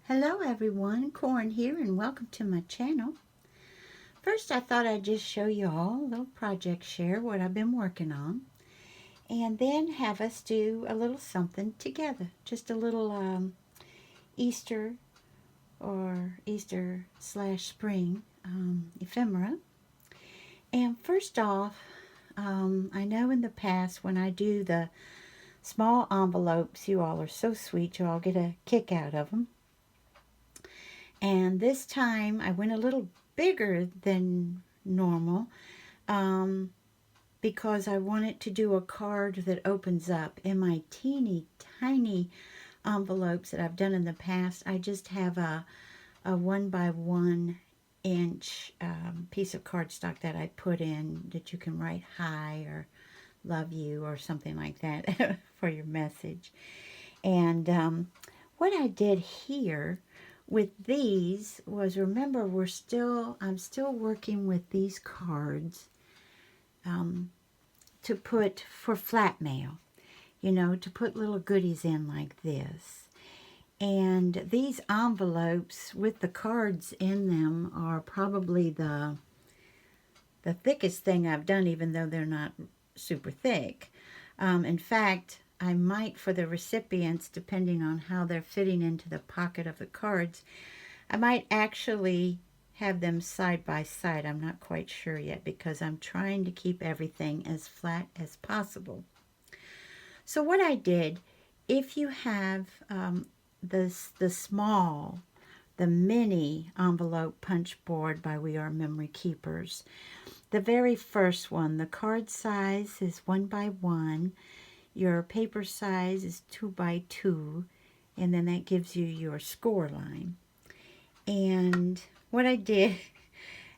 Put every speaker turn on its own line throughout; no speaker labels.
Hello everyone, Corn here and welcome to my channel. First I thought I'd just show you all a little project share what I've been working on and then have us do a little something together. Just a little Easter or Easter/spring ephemera. And first off, I know in the past when I do the small envelopes, you all are so sweet, you all get a kick out of them. And this time I went a little bigger than normal because I wanted to do a card that opens up. In my teeny tiny envelopes that I've done in the past, I just have a 1 by 1 inch piece of cardstock that I put in that you can write hi or love you or something like that for your message. And what I did here with these was, remember, I'm still working with these cards to put for flat mail, to put little goodies in like this. And these envelopes with the cards in them are probably the thickest thing I've done, even though they're not super thick. In fact, I might, for the recipients, depending on how they're fitting into the pocket of the cards, I might actually have them side by side. I'm not quite sure yet because I'm trying to keep everything as flat as possible. So what I did, if you have the mini envelope punch board by We Are Memory Keepers, the very first one, the card size is 1 by 1. Your paper size is 2 by 2, and then that gives you your score line. And what I did,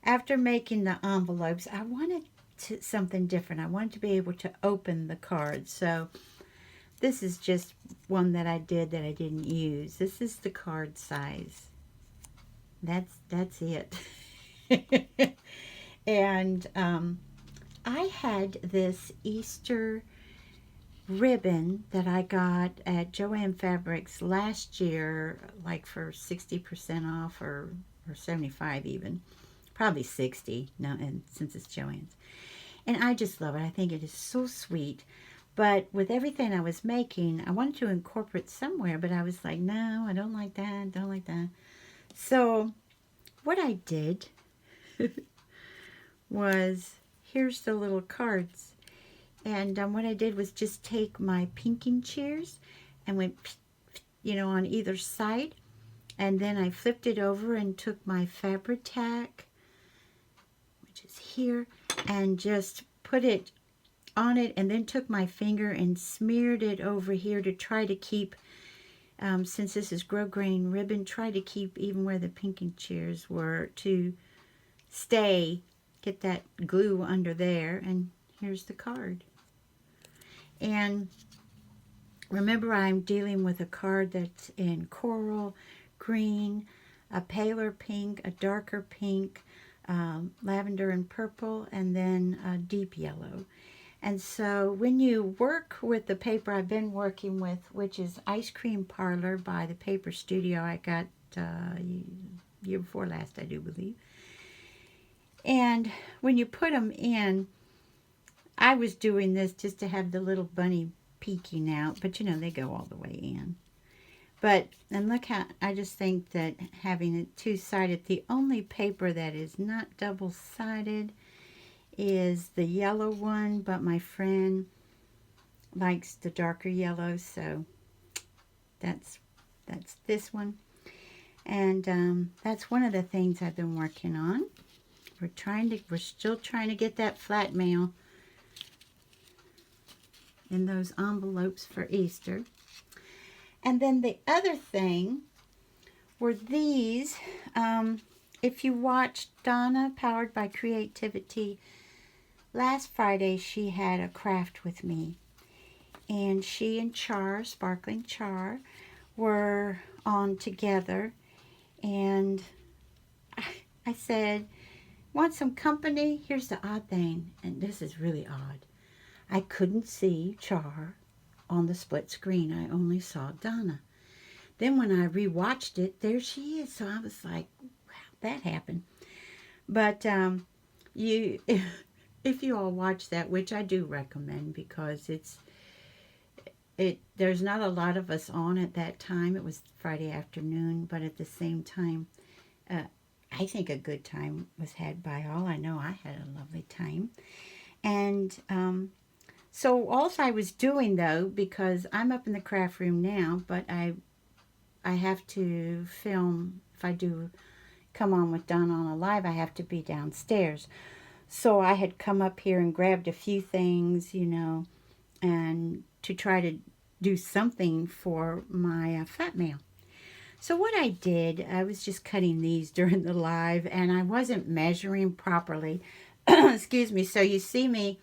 after making the envelopes, I wanted something different. I wanted to be able to open the cards. So this is just one that I did that I didn't use. This is the card size. That's it. And I had this Easter ribbon that I got at Joann Fabrics last year, like for 60% off or 75 even. Probably 60 now, and since it's Joann's. And I just love it. I think it is so sweet. But with everything I was making, I wanted to incorporate somewhere, but I was like, no, I don't like that, don't like that. So what I did was, here's the little cards. And what I did was just take my pinking shears and went, on either side. And then I flipped it over and took my Fabri-Tac, which is here, and just put it on it. And then took my finger and smeared it over here to try to keep, since this is grosgrain ribbon, try to keep even where the pinking shears were to stay, get that glue under there. And here's the card. And remember, I'm dealing with a card that's in coral, green, a paler pink, a darker pink, lavender and purple, and then a deep yellow. And so when you work with the paper I've been working with, which is Ice Cream Parlor by the Paper Studio, I got year before last, I do believe. And when you put them in, I was doing this just to have the little bunny peeking out, but they go all the way in. And look how, I just think that having it two-sided, the only paper that is not double-sided is the yellow one, but my friend likes the darker yellow, so that's this one. And that's one of the things I've been working on. We're still trying to get that flat mail in those envelopes for Easter. And then the other thing were these. If you watched Donna, Powered by Creativity, last Friday she had a craft with me. And she and Char, Sparkling Char, were on together. And I said, want some company? Here's the odd thing, and this is really odd. I couldn't see Char on the split screen. I only saw Donna. Then when I rewatched it, there she is. So I was like, wow, that happened. But you, if you all watch that, which I do recommend because there's not a lot of us on at that time. It was Friday afternoon, but at the same time, uh, I think a good time was had by all. I know I had a lovely time. And so all I was doing though, because I'm up in the craft room now, but I have to film. If I do come on with Donna on a live, I have to be downstairs. So I had come up here and grabbed a few things, and to try to do something for my fat mail. So what I did, I was just cutting these during the live, and I wasn't measuring properly. Excuse me. So you see me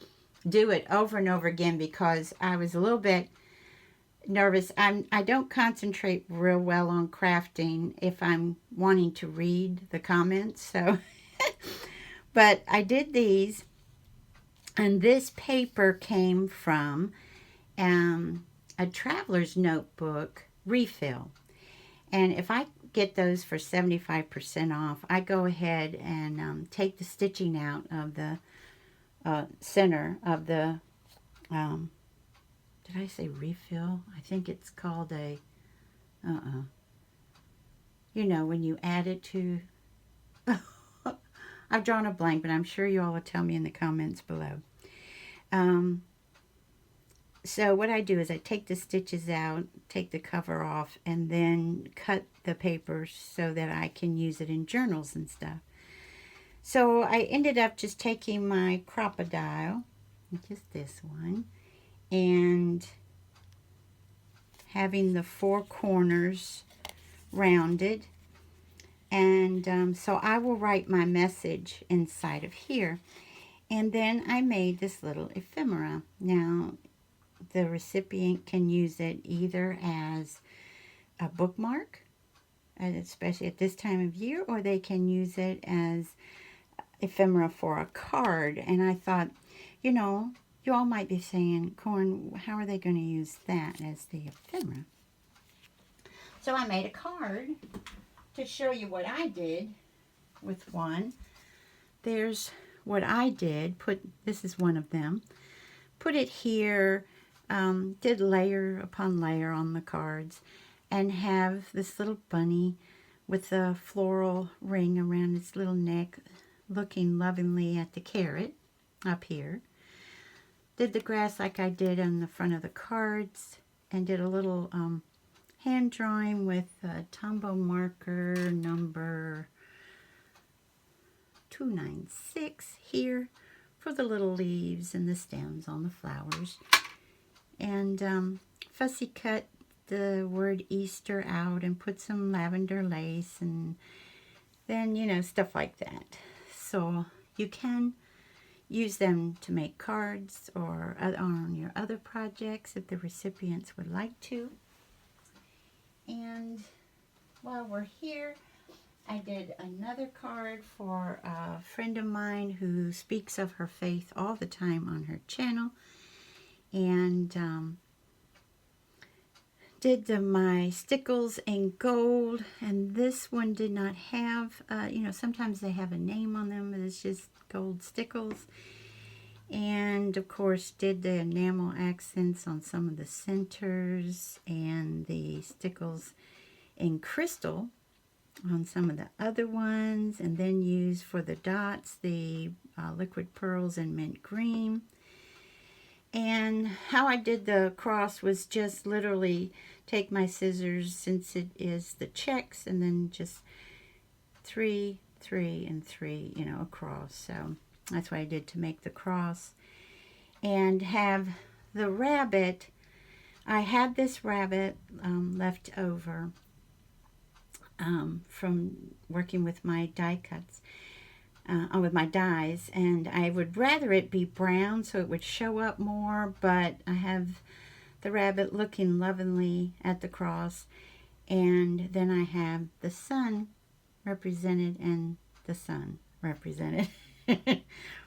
do it over and over again because I was a little bit nervous. I don't concentrate real well on crafting if I'm wanting to read the comments. So, but I did these, and this paper came from a traveler's notebook refill. And if I get those for 75% off, I go ahead and take the stitching out of the center of the, did I say refill? I think it's called a, when you add it to, I've drawn a blank, but I'm sure you all will tell me in the comments below. So what I do is I take the stitches out, take the cover off, and then cut the paper so that I can use it in journals and stuff. So I ended up just taking my crocodile, just this one, and having the four corners rounded. And so I will write my message inside of here. And then I made this little ephemera. Now, the recipient can use it either as a bookmark, especially at this time of year, or they can use it as ephemera for a card. And I thought, you all might be saying, Corn, how are they going to use that as the ephemera? So I made a card to show you what I did with one. There's what I did. This is one of them. Put it here. Did layer upon layer on the cards, and have this little bunny with a floral ring around its little neck, looking lovingly at the carrot up here. Did the grass like I did on the front of the cards, and did a little hand drawing with a Tombow marker number 296 here for the little leaves and the stems on the flowers. And fussy cut the word Easter out and put some lavender lace, and then, stuff like that. So you can use them to make cards or on your other projects if the recipients would like to. And while we're here, I did another card for a friend of mine who speaks of her faith all the time on her channel. And did my stickles in gold, and this one did not have, sometimes they have a name on them, but it's just gold stickles. And of course did the enamel accents on some of the centers, and the stickles in crystal on some of the other ones, and then used for the dots the liquid pearls and mint green. And how I did the cross was just literally take my scissors, since it is the checks, and then just 3, 3, and 3, across. So that's what I did to make the cross. And have the rabbit. I had this rabbit left over from working with my die cuts. With my dies, and I would rather it be brown so it would show up more, but I have the rabbit looking lovingly at the cross, and then I have the sun represented and the sun represented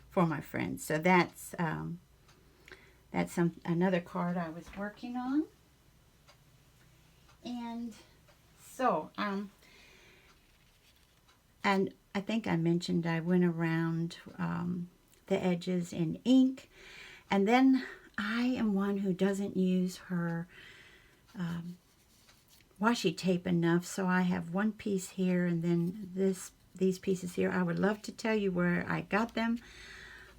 for my friends. So that's another card I was working on. And So, and I think I mentioned I went around the edges in ink. And then I am one who doesn't use her washi tape enough, so I have one piece here and then these pieces here. I would love to tell you where I got them,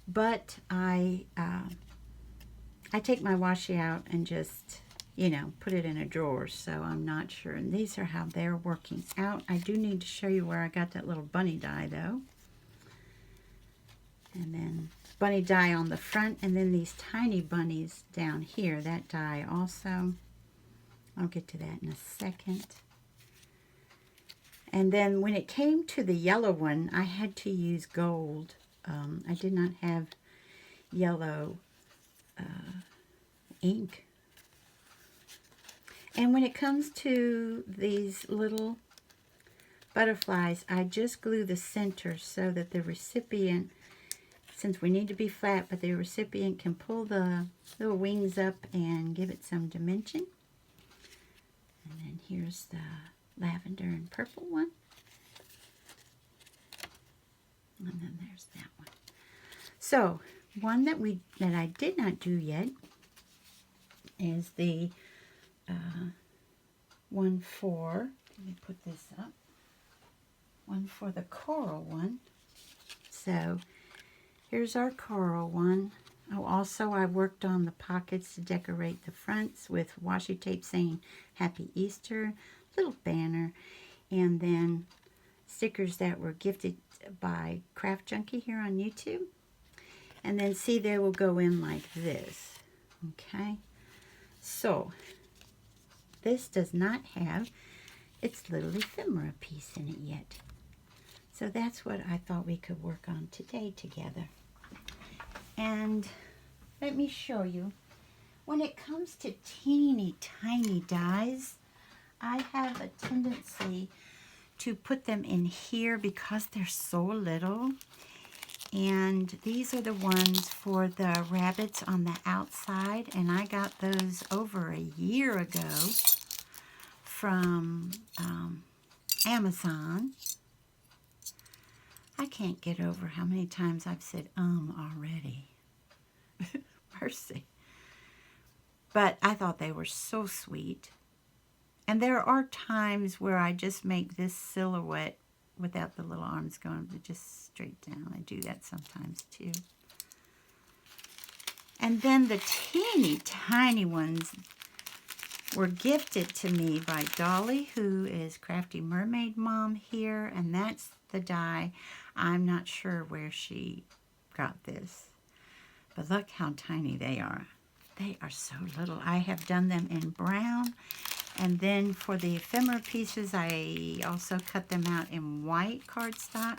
but I take my washi out and just, you know, put it in a drawer, so I'm not sure. And these are how they're working out. I do need to show you where I got that little bunny die, though. And then bunny die on the front, and then these tiny bunnies down here, that die also. I'll get to that in a second. And then when it came to the yellow one, I had to use gold. I did not have yellow ink. And when it comes to these little butterflies, I just glue the center so that the recipient, since we need to be flat, but the recipient can pull the little wings up and give it some dimension. And then here's the lavender and purple one. And then there's that one. So, one that I did not do yet is the one for, let me put this up, one for the coral one. So, here's our coral one. Oh, also I worked on the pockets to decorate the fronts with washi tape saying Happy Easter, little banner, and then stickers that were gifted by Craft Junkie here on YouTube. And then see, they will go in like this. Okay, so this does not have its little ephemera piece in it yet. So that's what I thought we could work on today together. And let me show you. When it comes to teeny tiny dies, I have a tendency to put them in here because they're so little. And these are the ones for the rabbits on the outside. And I got those over a year ago from Amazon. I can't get over how many times I've said already. Mercy. But I thought they were so sweet. And there are times where I just make this silhouette without the little arms going just straight down. I do that sometimes too. And then the teeny tiny ones were gifted to me by Dolly, who is Crafty Mermaid Mom here. And that's the die. I'm not sure where she got this. But look how tiny they are. They are so little. I have done them in brown. And then for the ephemera pieces, I also cut them out in white cardstock.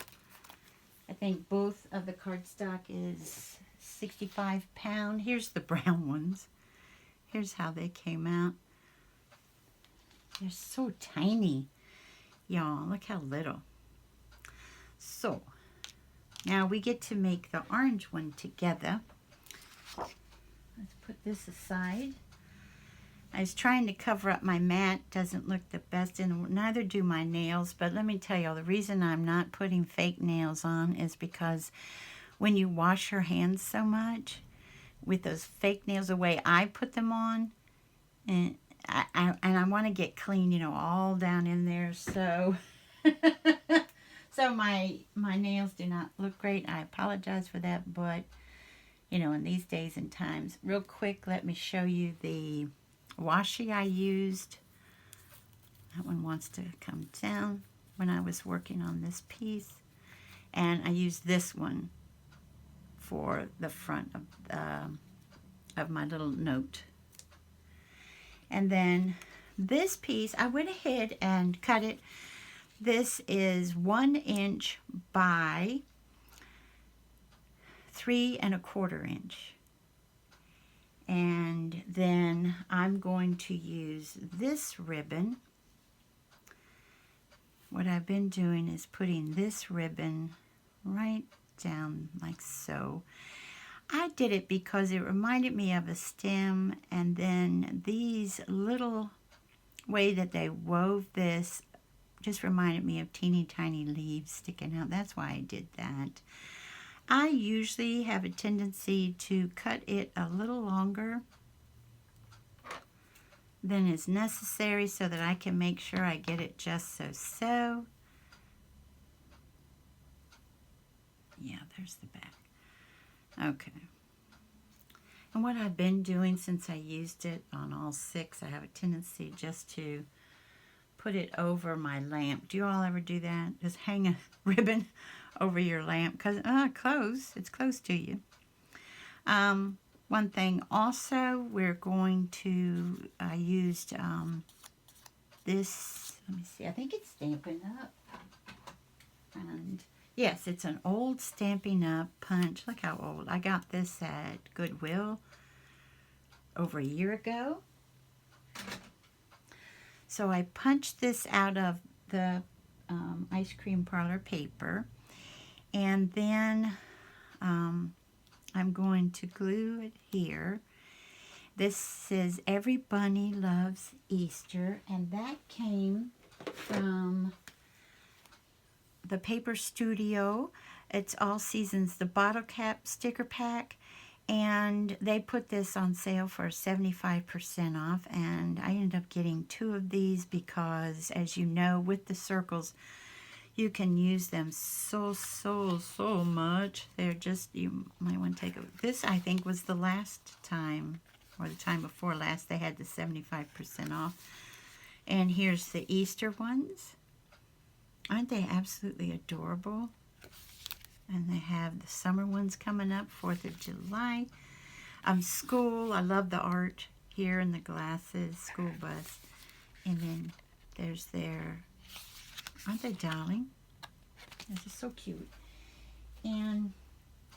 I think both of the cardstock is 65 pound. Here's the brown ones. Here's how they came out. They're so tiny. Y'all, look how little. So, now we get to make the orange one together. Let's put this aside. I was trying to cover up my mat. Doesn't look the best, and neither do my nails. But let me tell you, the reason I'm not putting fake nails on is because when you wash your hands so much with those fake nails, the way I put them on, and I want to get clean, you know, all down in there. So, so my nails do not look great. I apologize for that, but you know, in these days and times, real quick, let me show you the washi I used. That one wants to come down when I was working on this piece. And I used this one for the front of my little note. And then this piece, I went ahead and cut it. This is 1 inch by 3 1/4 inch. And then I'm going to use this ribbon. What I've been doing is putting this ribbon right down like so. I did it because it reminded me of a stem, and then these little way that they wove this just reminded me of teeny tiny leaves sticking out. That's why I did that. I usually have a tendency to cut it a little longer than is necessary so that I can make sure I get it just so. Yeah, there's the back. Okay. And what I've been doing since I used it on all 6, I have a tendency just to put it over my lamp. Do you all ever do that? Just hang a ribbon over your lamp because it's close to you. One thing also, we're going to, I used this, let me see, I think it's Stampin' Up. And yes, it's an old Stampin' Up punch. Look how old. I got this at Goodwill over a year ago. So I punched this out of the ice cream parlor paper. And then I'm going to glue it here. This says Every Bunny Loves Easter, and that came from the Paper Studio. It's All Seasons, the bottle cap sticker pack, and they put this on sale for 75% off, and I ended up getting 2 of these because, as you know, with the circles, you can use them so much. They're just, you might want to take a, this I think was the last time, or the time before last, they had the 75% off. And here's the Easter ones. Aren't they absolutely adorable? And they have the summer ones coming up, 4th of July. School, I love the art here and the glasses, school bus. And then there's their, aren't they darling? They're just so cute. And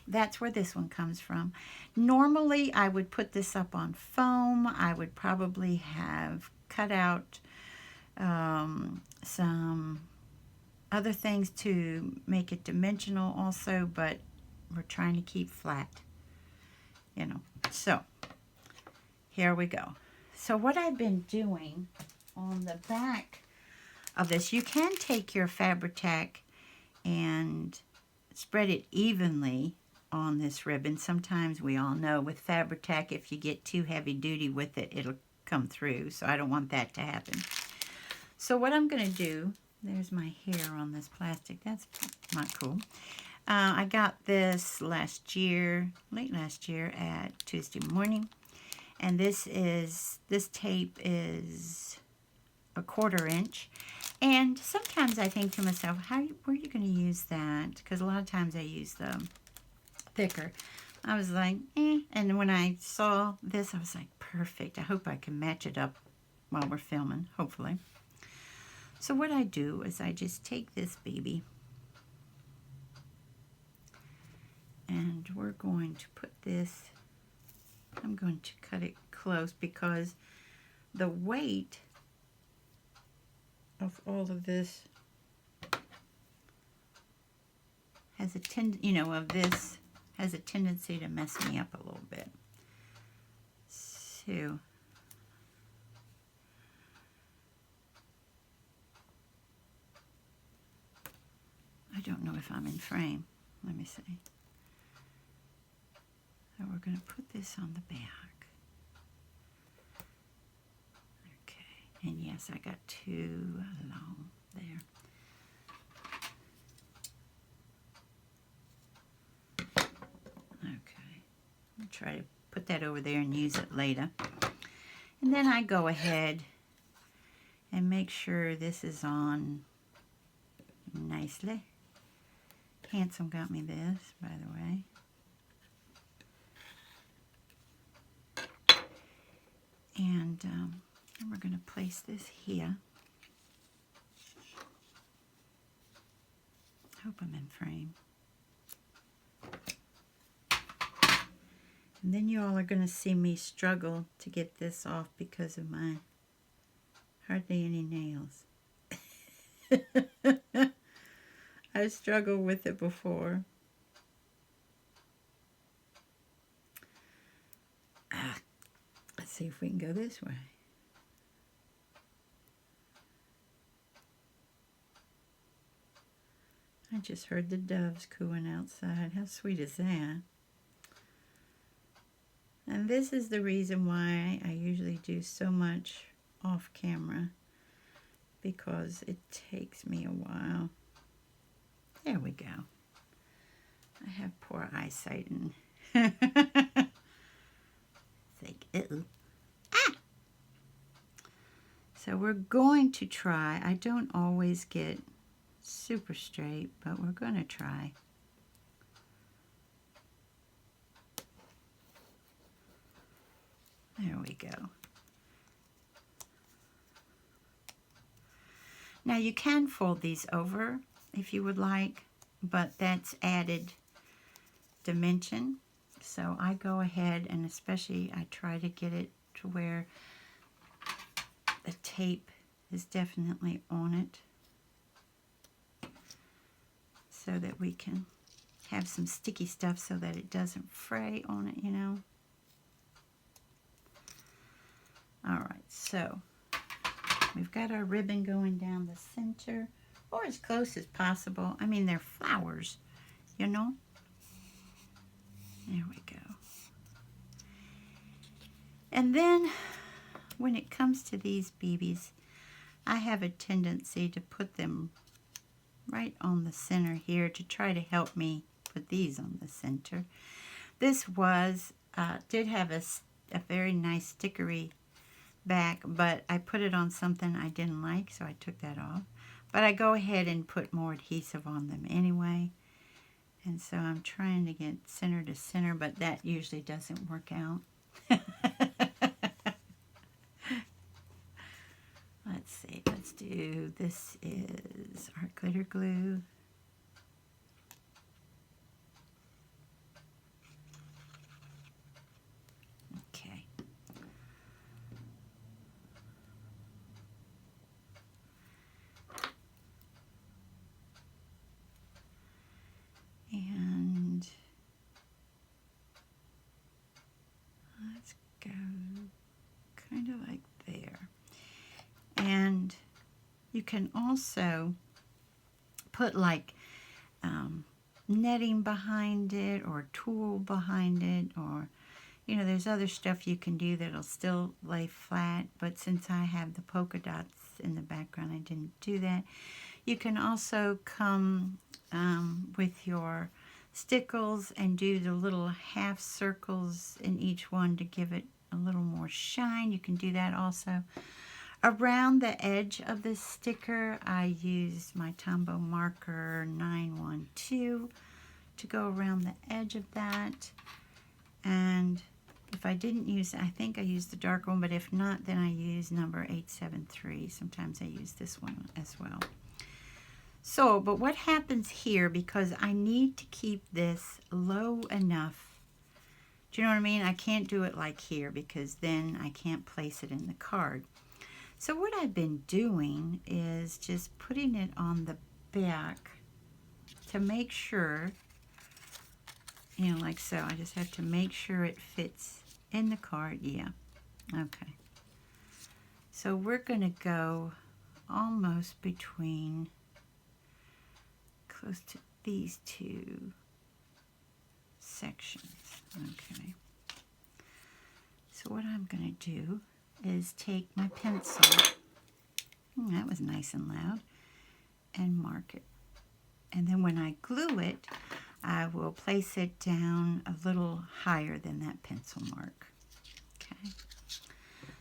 that's where this one comes from. Normally, I would put this up on foam. I would probably have cut out some other things to make it dimensional also, but we're trying to keep flat, you know. So, here we go. So what I've been doing on the back of this, you can take your Fabri-Tac and spread it evenly on this ribbon. Sometimes we all know with Fabri-Tac, if you get too heavy duty with it, it'll come through. So I don't want that to happen. So what I'm going to do, there's my hair on this plastic. That's not cool. I got this last year, late last year at Tuesday Morning. And this tape is a 1/4 inch. And sometimes I think to myself, where are you going to use that? Because a lot of times I use the thicker. I was like, And when I saw this, I was like, perfect. I hope I can match it up while we're filming, hopefully. So what I do is I just take this baby and we're going to put this, I'm going to cut it close because the weight of all of this has a has a tendency to mess me up a little bit. So I don't know if I'm in frame. Let me see. So we're going to put this on the back. Okay. And yes, I got too long there. Okay. I'll try to put that over there and use it later. And then I go ahead and make sure this is on nicely. Handsome got me this, by the way. And we're going to place this here. Hope I'm in frame. And then you all are going to see me struggle to get this off because of my hardly any nails. I struggled with it before. Let's see if we can go this way. I just heard the doves cooing outside. How sweet is that? And this is the reason why I usually do so much off camera, because it takes me a while. There we go. I have poor eyesight and it's like, uh-oh. Ah! So we're going to try. I don't always get super straight, but we're going to try. There we go. Now you can fold these over if you would like, but that's added dimension. So I go ahead and especially I try to get it to where the tape is definitely on it so that we can have some sticky stuff so that it doesn't fray on it, you know. Alright, so we've got our ribbon going down the center, or as close as possible. I mean, they're flowers, you know. There we go. And then when it comes to these BBs, I have a tendency to put them right on the center here to try to help me put these on the center. This did have a very nice stickery back, but I put it on something I didn't like, so I took that off. But I go ahead and put more adhesive on them anyway. And so I'm trying to get center to center, but that usually doesn't work out. Let's see, let's do, this is our glitter glue. Okay. And let's go kind of like there. And you can also put like netting behind it or tulle behind it, or you know, there's other stuff you can do that'll still lay flat, but since I have the polka dots in the background, I didn't do that. You can also come with your stickles and do the little half circles in each one to give it a little more shine. You can do that also. Around the edge of this sticker, I used my Tombow marker 912 to go around the edge of that. And if I didn't use, I think I used the dark one, but if not, then I use number 873. Sometimes I use this one as well. So, but what happens here, because I need to keep this low enough, do you know what I mean? I can't do it like here because then I can't place it in the card. So what I've been doing is just putting it on the back to make sure, you know, like so. I just have to make sure it fits in the card. Yeah, okay. So we're going to go almost between, close to these two sections. Okay. So what I'm going to do is take my pencil, that was nice and loud, and mark it. And then when I glue it, I will place it down a little higher than that pencil mark. Okay.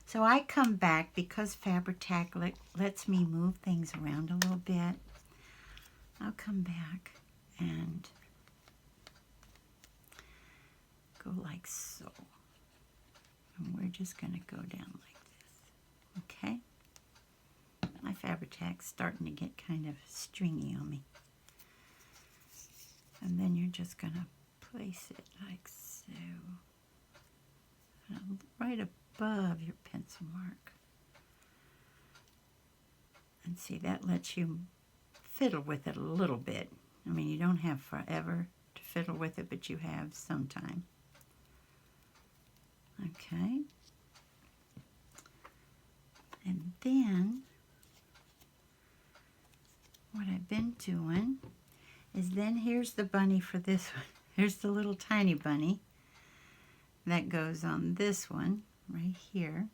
So I come back, because Fabri-Tac lets me move things around a little bit. I'll come back and go like so. And we're just going to go down like this. Okay? My Fabri-Tac's starting to get kind of stringy on me. And then you're just going to place it like so. Right above your pencil mark. And see, that lets you fiddle with it a little bit. I mean, you don't have forever to fiddle with it, but you have some time. Okay. And then what I've been doing is then here's the bunny for this one. Here's the little tiny bunny that goes on this one right here,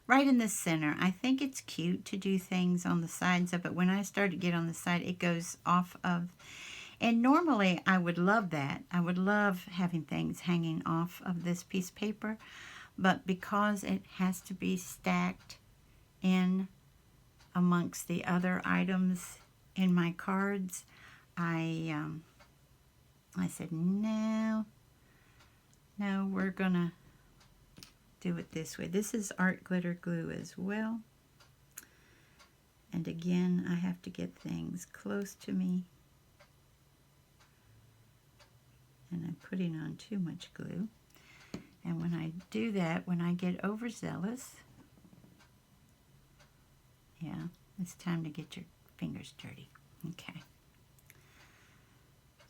right in the center. I think it's cute to do things on the sides of it. When I start to get on the side, it goes off of, and normally I would love that. I would love having things hanging off of this piece of paper, but because it has to be stacked in amongst the other items in my cards, I said, no, we're gonna do it this way. This is art glitter glue as well. And again, I have to get things close to me. And I'm putting on too much glue. And when I do that, when I get overzealous, yeah, it's time to get your fingers dirty. Okay.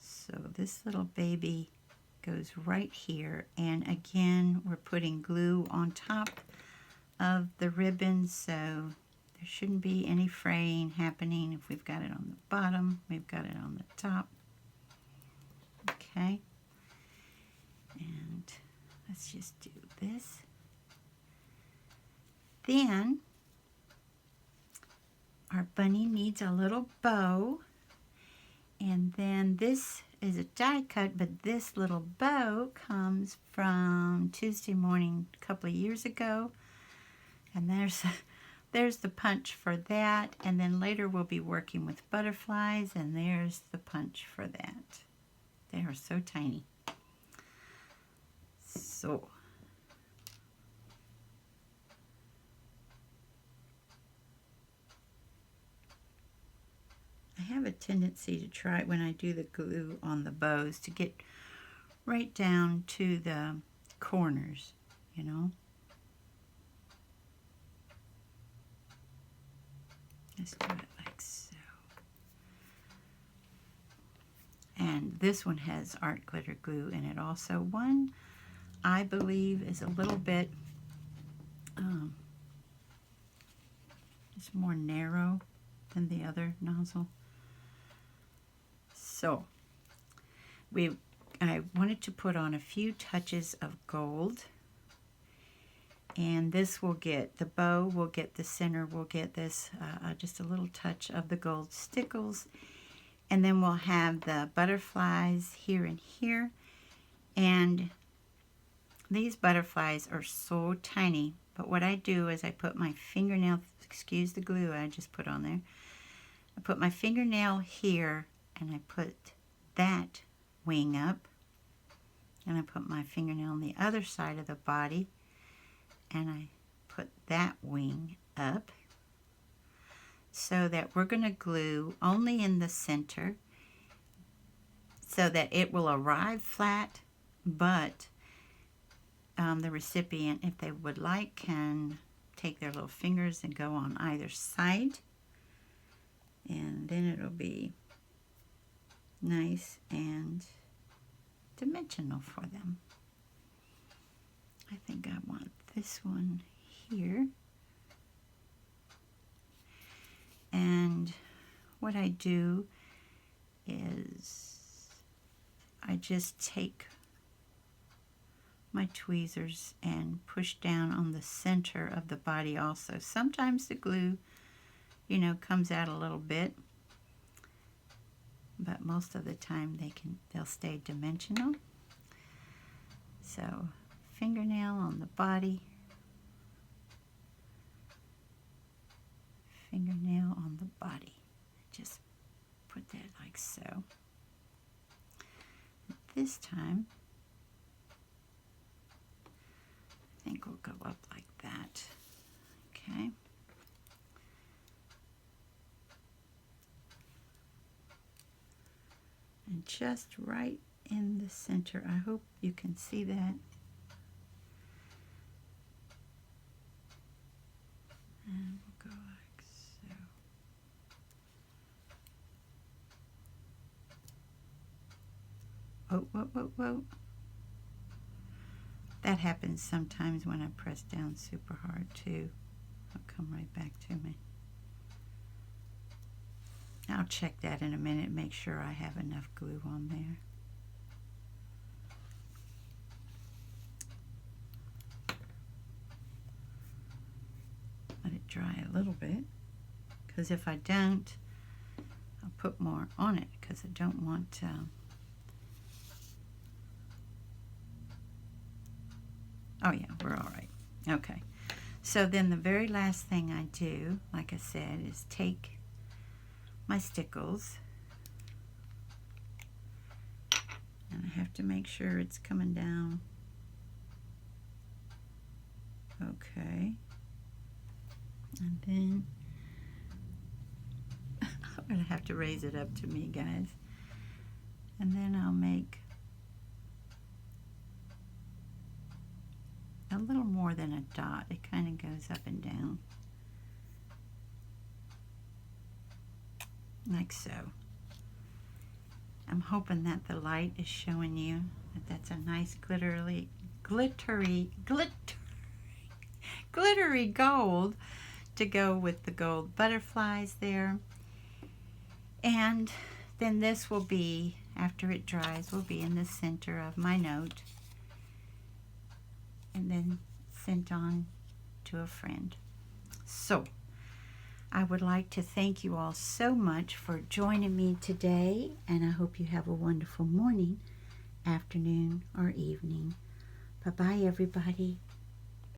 So this little baby goes right here, and again we're putting glue on top of the ribbon, so there shouldn't be any fraying happening. If we've got it on the bottom, we've got it on the top. Okay, and let's just do this. Then our bunny needs a little bow, and then this is a die cut, but this little bow comes from Tuesday Morning a couple of years ago, and there's the punch for that, and then later we'll be working with butterflies, and there's the punch for that. They are so tiny. So I have a tendency to try, when I do the glue on the bows, to get right down to the corners, you know. Let's do it like so. And this one has art glitter glue in it also. One, I believe, is a little bit, it's more narrow than the other nozzle. So I wanted to put on a few touches of gold, and this will get, the bow will get the center, will get this, just a little touch of the gold stickles, and then we'll have the butterflies here and here. And these butterflies are so tiny, but what I do is I put my fingernail, excuse the glue I just put on there, I put my fingernail here, and I put that wing up, and I put my fingernail on the other side of the body, and I put that wing up, so that we're going to glue only in the center so that it will arrive flat, but the recipient, if they would like, can take their little fingers and go on either side, and then it'll be nice and dimensional for them. I think I want this one here. And what I do is I just take my tweezers and push down on the center of the body also. Sometimes the glue, you know, comes out a little bit, but most of the time they'll stay dimensional. So fingernail on the body, fingernail on the body. Just put that like so. This time I think we'll go up like that. Okay. And just right in the center. I hope you can see that. And we'll go like so. Oh, whoa, whoa, whoa. That happens sometimes when I press down super hard too. It'll come right back to me. I'll check that in a minute, make sure I have enough glue on there. Let it dry a little bit, because if I don't, I'll put more on it, because I don't want oh yeah, we're all right. Okay, so then the very last thing I do, like I said, is take my stickles, and I have to make sure it's coming down okay, and then I'm gonna have to raise it up to me, guys, and then I'll make a little more than a dot. It kind of goes up and down like so. I'm hoping that the light is showing you that that's a nice glittery gold to go with the gold butterflies there. And then this will be, after it dries, will be in the center of my note, and then sent on to a friend. So I would like to thank you all so much for joining me today, and I hope you have a wonderful morning, afternoon, or evening. Bye-bye, everybody.